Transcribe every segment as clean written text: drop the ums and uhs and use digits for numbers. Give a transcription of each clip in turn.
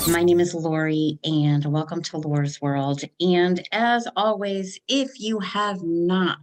My name is Lori, and welcome to Laura's World. And as always, if you have not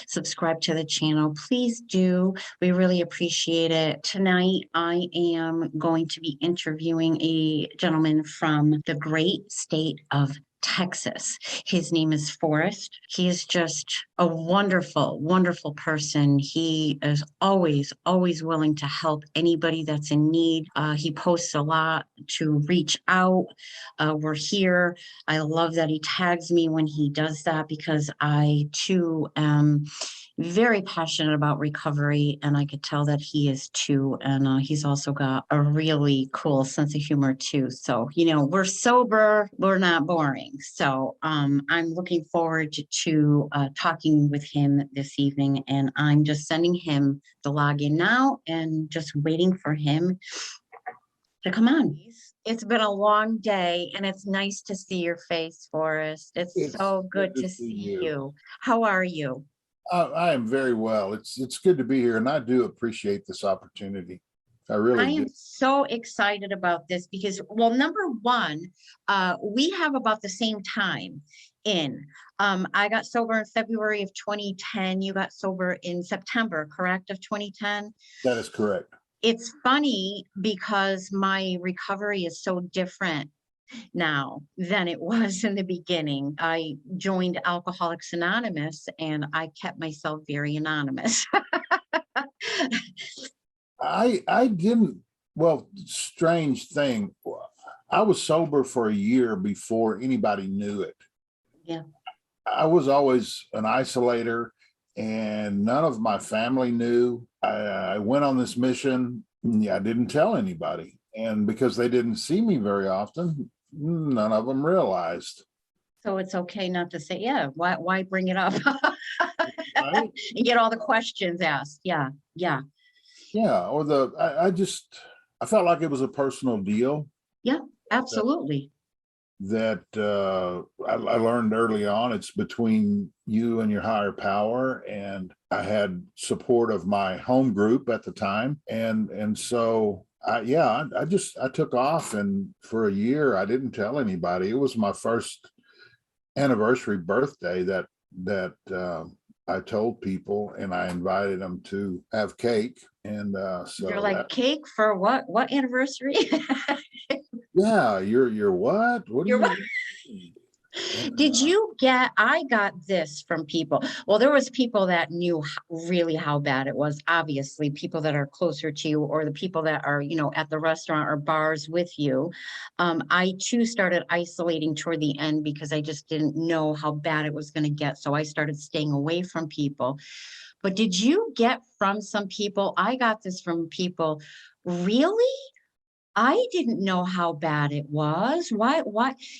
subscribed to the channel, please do. We really appreciate it. Tonight, I am going to be interviewing a gentleman from the great state of Texas. His name is Forrest. He is just a wonderful, wonderful person. He is always willing to help anybody that's in need. He posts a lot to reach out. We're here. I love that he tags me when he does that because I too am very passionate about recovery, and I could tell that he is too. And he's also got a really cool sense of humor too. So, we're sober, we're not boring. So I'm looking forward to talking with him this evening, and I'm just sending him the login now and just waiting for him to come on. It's been a long day, and it's nice to see your face, Forrest. It's It's so good to see see you. you. How are you? I am very well. It's good to be here, and I do appreciate this opportunity. I I really am do. so excited about this because, well, number one, we have about the same time in. I got sober in February of 2010. You got sober in September, correct, of 2010? That is correct. It's funny because my recovery is so different now than it was in the beginning. I joined Alcoholics Anonymous and I kept myself very anonymous. I didn't. Well, strange thing. I was sober for a year before anybody knew it. Yeah. I was always an isolator, and none of my family knew. I went on this mission. I didn't tell anybody, and because they didn't see me very often, none of them realized. So it's okay not to say, yeah, why bring it up? Right? And get all the questions asked. Yeah, yeah, Yeah, or I felt like it was a personal deal yeah, absolutely. that I learned early on. It's between you and your higher power, and I had support of my home group at the time, and so I took off, and for a year I didn't tell anybody. It was my first anniversary birthday that I told people, and I invited them to have cake. And You're so like, that, cake for what? What anniversary? yeah, you're what? What do You're you mean? And Did you get, I got this from people. Well, there was people that knew really how bad it was. Obviously, people that are closer to you or the people that are, at the restaurant or bars with you. I too started isolating toward the end because I just didn't know how bad it was going to get. So I started staying away from people. But did you get from some people? I got this from people. Really? I didn't know how bad it was. Why,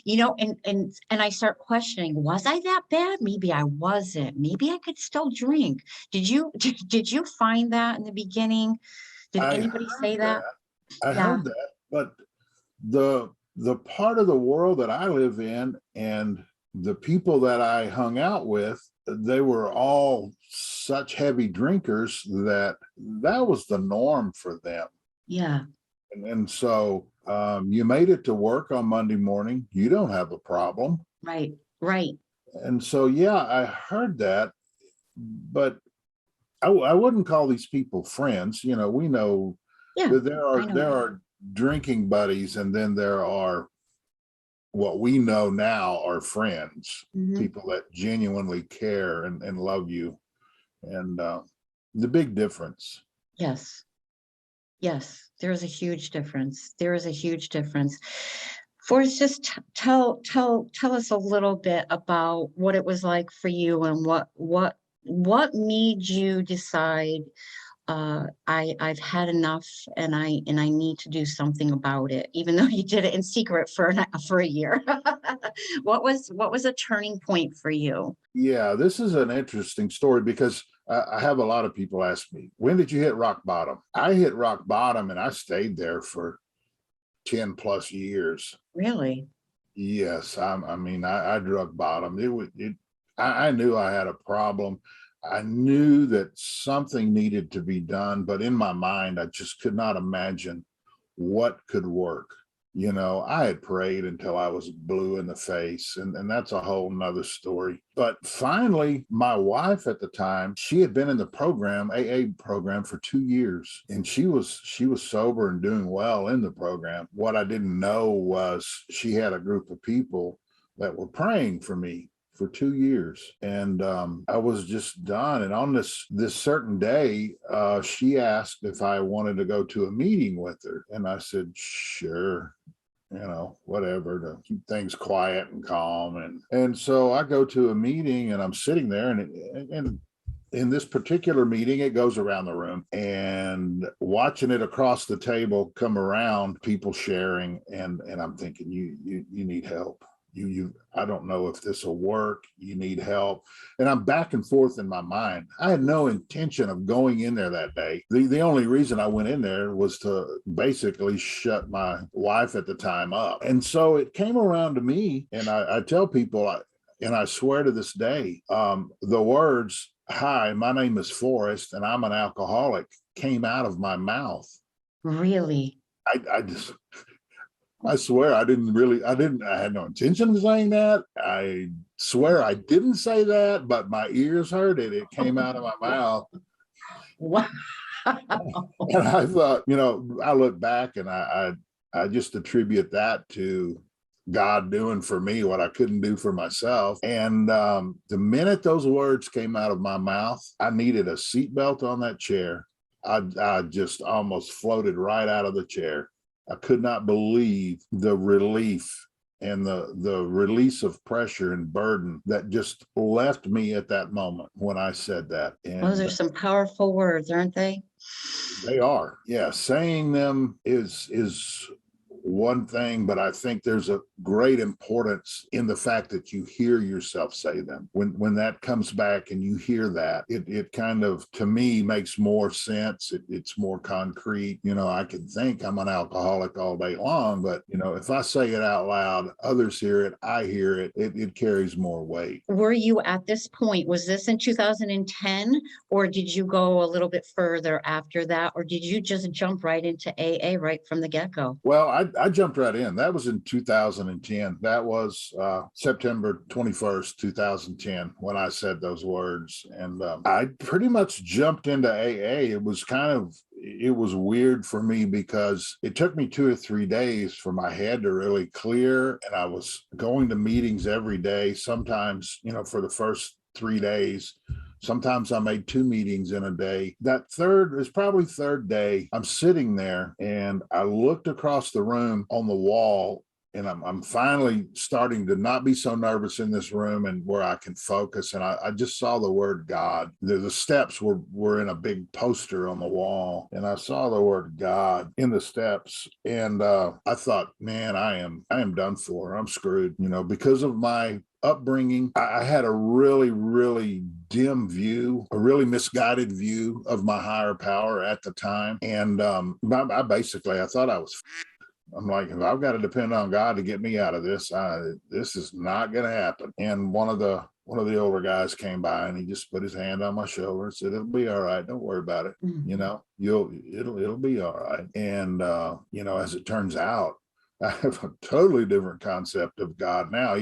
and I start questioning, was I that bad? Maybe I wasn't. Maybe I could still drink. Did you find that in the beginning? Did I anybody say heard that? that. I Yeah. heard that, but the part of the world that I live in and the people that I hung out with, they were all such heavy drinkers that was the norm for them. Yeah. And so you made it to work on Monday morning. You don't have a problem. Right. Right. And so, yeah, I heard that, but I wouldn't call these people friends. We know Yeah. that I there know. are drinking buddies, and then there are what we know now are friends, Mhm. people that genuinely care and love you. And the big difference. Yes. Yes. There is a huge difference. There is a huge difference. Forrest, just tell us a little bit about what it was like for you and what made you decide I've had enough and I need to do something about it, even though you did it in secret for a year. What was a turning point for you? Yeah, this is an interesting story because I have a lot of people ask me, when did you hit rock bottom? I hit rock bottom and I stayed there for 10 plus years. Really? Yes, I drug bottom. I knew I had a problem. I knew that something needed to be done, but in my mind, I just could not imagine what could work. I had prayed until I was blue in the face, and that's a whole nother story. But finally, my wife at the time, she had been in the program, AA program, for 2 years, and she was sober and doing well in the program. What I didn't know was she had a group of people that were praying for me for 2 years, and I was just done. And on this certain day, she asked if I wanted to go to a meeting with her, and I said sure, whatever, to keep things quiet and calm. And so I go to a meeting, and I'm sitting there, and in this particular meeting, it goes around the room, and watching it across the table come around, people sharing, and I'm thinking, you need help. I don't know if this will work. You need help. And I'm back and forth in my mind. I had no intention of going in there that day. The only reason I went in there was to basically shut my wife at the time up. And so it came around to me, and I tell people, and I swear to this day, the words, "Hi, my name is Forrest, and I'm an alcoholic," came out of my mouth. Really? I swear I had no intention of saying that. I swear I didn't say that, but my ears heard it. It came out of my mouth. Wow. And I thought, I look back, and I just attribute that to God doing for me what I couldn't do for myself. And the minute those words came out of my mouth, I needed a seatbelt on that chair. I just almost floated right out of the chair. I could not believe the relief and the release of pressure and burden that just left me at that moment when I said that. And Those are some powerful words, aren't they? they are. Yeah. Saying them is one thing, but I think there's a great importance in the fact that you hear yourself say them. When that comes back and you hear that, it kind of, to me, makes more sense. It's more concrete. I can think I'm an alcoholic all day long, but if I say it out loud, others hear it, I hear it, it carries more weight. Were you at this point, was this in 2010, or did you go a little bit further after that, or did you just jump right into AA right from the get-go? Well, I jumped right in. That was in 2010. That was September 21st, 2010, when I said those words. And I pretty much jumped into AA. It was weird for me because it took me 2 or 3 days for my head to really clear. And I was going to meetings every day, sometimes, for the first 3 days. Sometimes I made 2 meetings in a day. That third day, I'm sitting there, and I looked across the room on the wall, and I'm finally starting to not be so nervous in this room and where I can focus. And I just saw the word God. The steps were in a big poster on the wall, and I saw the word God in the steps. And I thought, man, I am done for. I'm screwed, because of my upbringing. I had a really, really dim view, a really misguided view of my higher power at the time. And I thought I was, I'm like, if I've got to depend on God to get me out of this, this is not going to happen. And one of the older guys came by, and he just put his hand on my shoulder and said, "It'll be all right. Don't worry about it. It'll be all right." And as it turns out, I have a totally different concept of God now.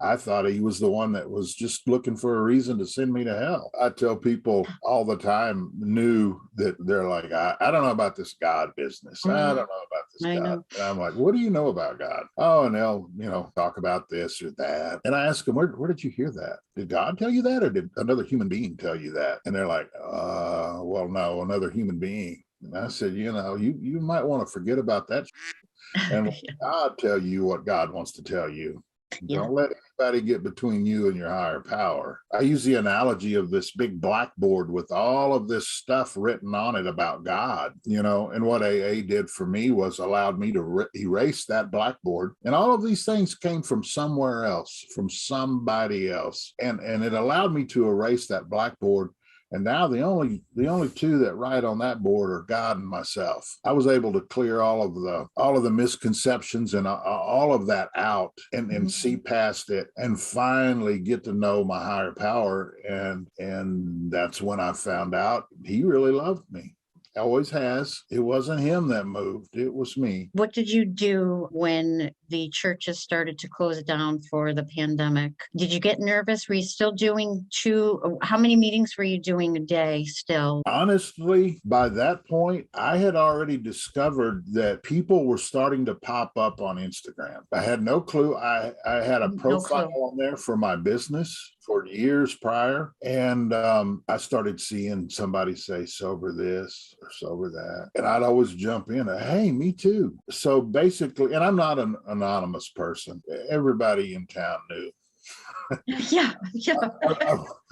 I thought he was the one that was just looking for a reason to send me to hell. I tell people all the time, new, that they're like, I don't know about this God business. I don't know about this God. And I'm like, what do you know about God? Oh, and they'll, talk about this or that. And I ask them, where did you hear that? Did God tell you that, or did another human being tell you that? And they're like, well, no, another human being. And I said, you might want to forget about that. And let God tell you what God wants to tell you. Don't let anybody get between you and your higher power. I use the analogy of this big blackboard with all of this stuff written on it about God, and what AA did for me was allowed me to erase that blackboard. And all of these things came from somewhere else, from somebody else. And it allowed me to erase that blackboard. And now the only 2 that write on that board are God and myself. I was able to clear all of the misconceptions and all of that out, and see past it, and finally get to know my higher power. And that's when I found out he really loved me. always has. It wasn't him that moved. It was me. What did you do when the churches started to close down for the pandemic? Did you get nervous? Were you still doing how many meetings were you doing a day still? Honestly, by that point, I had already discovered that people were starting to pop up on Instagram. I had no clue. I had a No profile clue. on there for my business for years prior. And I started seeing somebody say sober this or sober that. And I'd always jump in, hey, me too. So basically, and I'm not an anonymous person. Everybody in town knew. Yeah, yeah.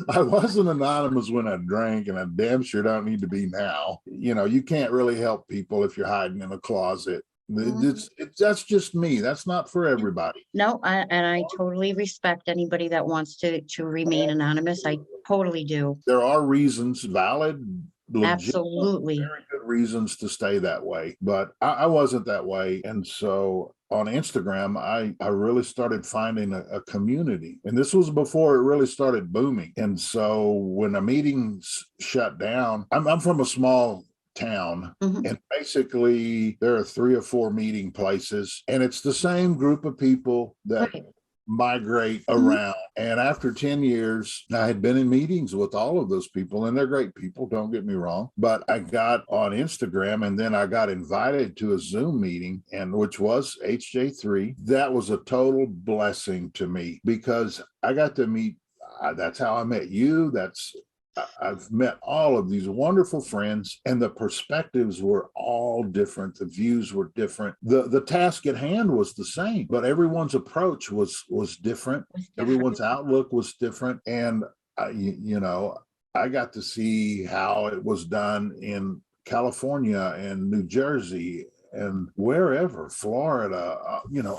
I wasn't anonymous when I drank, and I damn sure don't need to be now. You know, you can't really help people if you're hiding in a closet. That's just me. That's not for everybody. No, and I totally respect anybody that wants to remain anonymous. I totally do. There are reasons, valid, legitimate, Absolutely. very good reasons to stay that way, but I wasn't that way. And so on Instagram, I really started finding a community. And this was before it really started booming. And so when a meeting shut down, I'm from a small town. Mhm. And basically, there are 3 or 4 meeting places, and it's the same group of people that Right. migrate Mhm. around. And after 10 years, I had been in meetings with all of those people, and they're great people, don't get me wrong. But I got on Instagram, and then I got invited to a Zoom meeting, and which was HJ3. That was a total blessing to me because I got to meet. That's how I met you. I've met all of these wonderful friends, and the perspectives were all different. The views were different. The task at hand was the same, but everyone's approach was different. Everyone's outlook was different. And I got to see how it was done in California and New Jersey and wherever, Florida,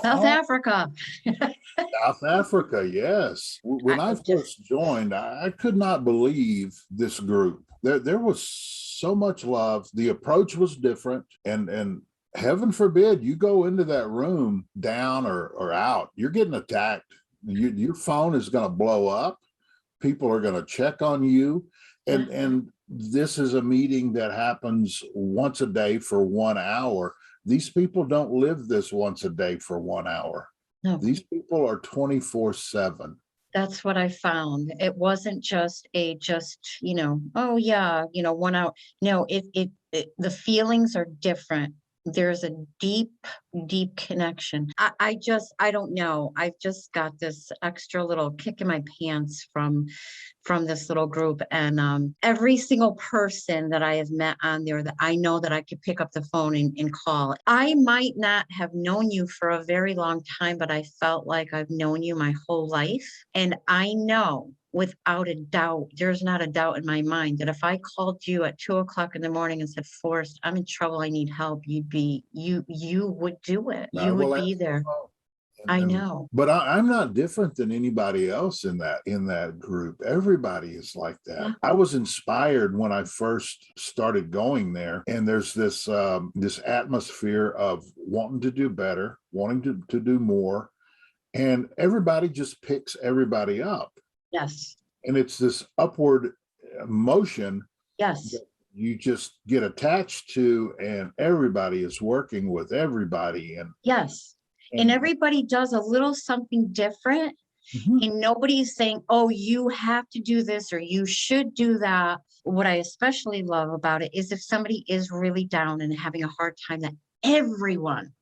South Africa. South Africa, yes. When I first joined, I could not believe this group. There was so much love. The approach was different, and heaven forbid you go into that room down or out, you're getting attacked. Your phone is going to blow up. People are going to check on you, and this is a meeting that happens once a day for 1 hour. These people don't live this once a day for 1 hour. No. These people are 24/7. That's what I found. It wasn't just oh yeah, 1 hour. No, the feelings are different. There's a deep, deep connection. I don't know. I've just got this extra little kick in my pants from this little group. And every single person that I have met on there that I know that I could pick up the phone and call. I might not have known you for a very long time, but I felt like I've known you my whole life. And I know without a doubt, there's not a doubt in my mind that if I called you at 2 o'clock in the morning and said, Forrest, I'm in trouble, I need help, you would do it. You would be there. I know. But I'm not different than anybody else in that group. Everybody is like that. Yeah. I was inspired when I first started going there, and there's this atmosphere of wanting to do better, wanting to do more, and everybody just picks everybody up. Yes. And it's this upward motion. Yes. You just get attached to, and everybody is working with everybody. And yes. And everybody does a little something different. Mm-hmm. And nobody's saying, oh, you have to do this or you should do that. What I especially love about it is if somebody is really down and having a hard time, that everyone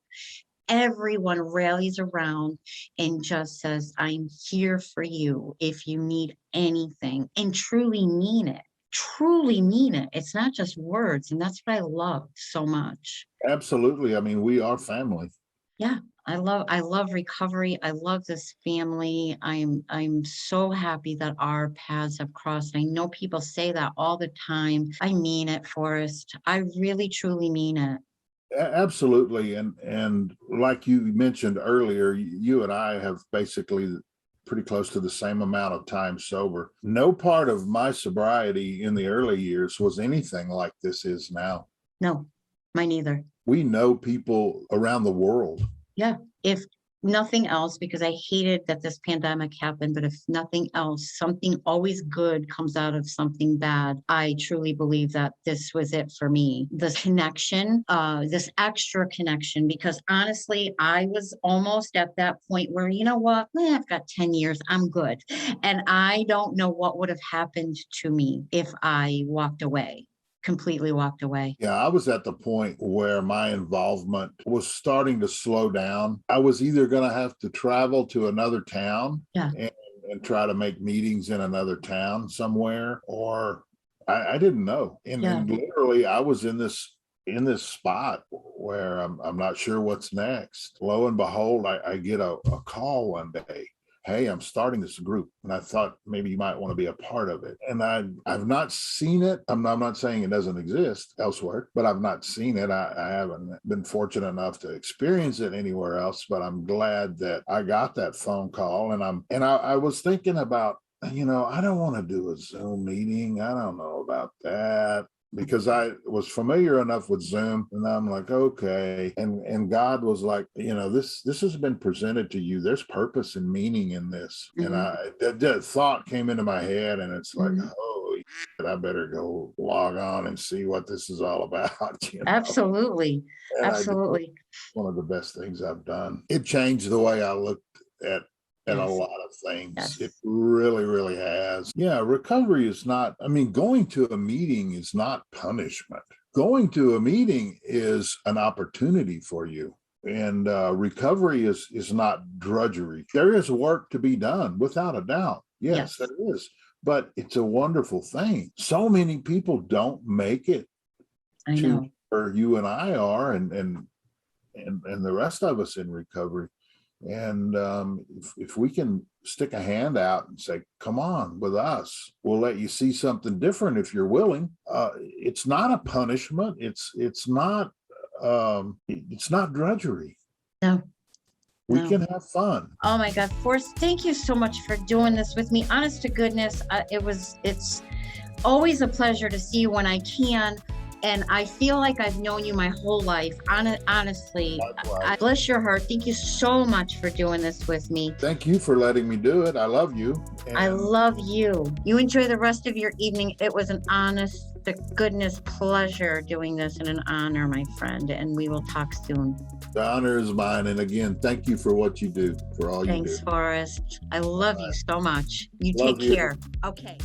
rallies around and just says, I'm here for you if you need anything, and truly mean it. Truly mean it. It's not just words. And that's what I love so much. Absolutely. I mean, we are family. Yeah. I love recovery. I love this family. I'm so happy that our paths have crossed. I know people say that all the time. I mean it, Forrest. I really truly mean it. Absolutely. And like you mentioned earlier, you and I have basically pretty close to the same amount of time sober. No part of my sobriety in the early years was anything like this is now. No, mine either. We know people around the world. Yeah. If nothing else, because I hated that this pandemic happened, but if nothing else, something always good comes out of something bad. I truly believe that this was it for me. This connection, this extra connection, because honestly, I was almost at that point where, you know what, I've got 10 years, I'm good. And I don't know what would have happened to me if I walked away, completely walked away. Yeah, I was at the point where my involvement was starting to slow down. I was either going to have to travel to another town Yeah. and try to make meetings in another town somewhere, or I didn't know. And literally, I was in this spot where I'm not sure what's next. Lo and behold, I get a call one day. Hey, I'm starting this group, and I thought maybe you might want to be a part of it. And I've not seen it. I'm not saying it doesn't exist elsewhere, but I've not seen it. I haven't been fortunate enough to experience it anywhere else, but I'm glad that I got that phone call. And I was thinking about, I don't want to do a Zoom meeting. I don't know about that, because I was familiar enough with Zoom, and I'm like, okay. And God was like, this has been presented to you. There's purpose and meaning in this. Mm-hmm. And that thought came into my head, and it's like, mm-hmm. Holy shit, I better go log on and see what this is all about. Absolutely. And absolutely. One of the best things I've done. It changed the way I looked at a lot of things. Yes. It really, really has. Yeah, recovery is not, going to a meeting is not punishment. Going to a meeting is an opportunity for you. And recovery is not drudgery. There is work to be done, without a doubt. Yes, there is. But it's a wonderful thing. So many people don't make it to where you and I are, and the rest of us in recovery. And if we can stick a hand out and say, come on with us, we'll let you see something different if you're willing. It's not a punishment. It's not drudgery. No. We can have fun. Oh my God, Forrest, thank you so much for doing this with me. Honest to goodness, it's always a pleasure to see you when I can. And I feel like I've known you my whole life. Honestly, I bless your heart. Thank you so much for doing this with me. Thank you for letting me do it. I love you. I love you. You enjoy the rest of your evening. It was an honest to goodness pleasure doing this, and an honor, my friend. And we will talk soon. The honor is mine. And again, thank you for what you do, for all you do. Thanks, Forrest. I love you so much. You take care. Okay.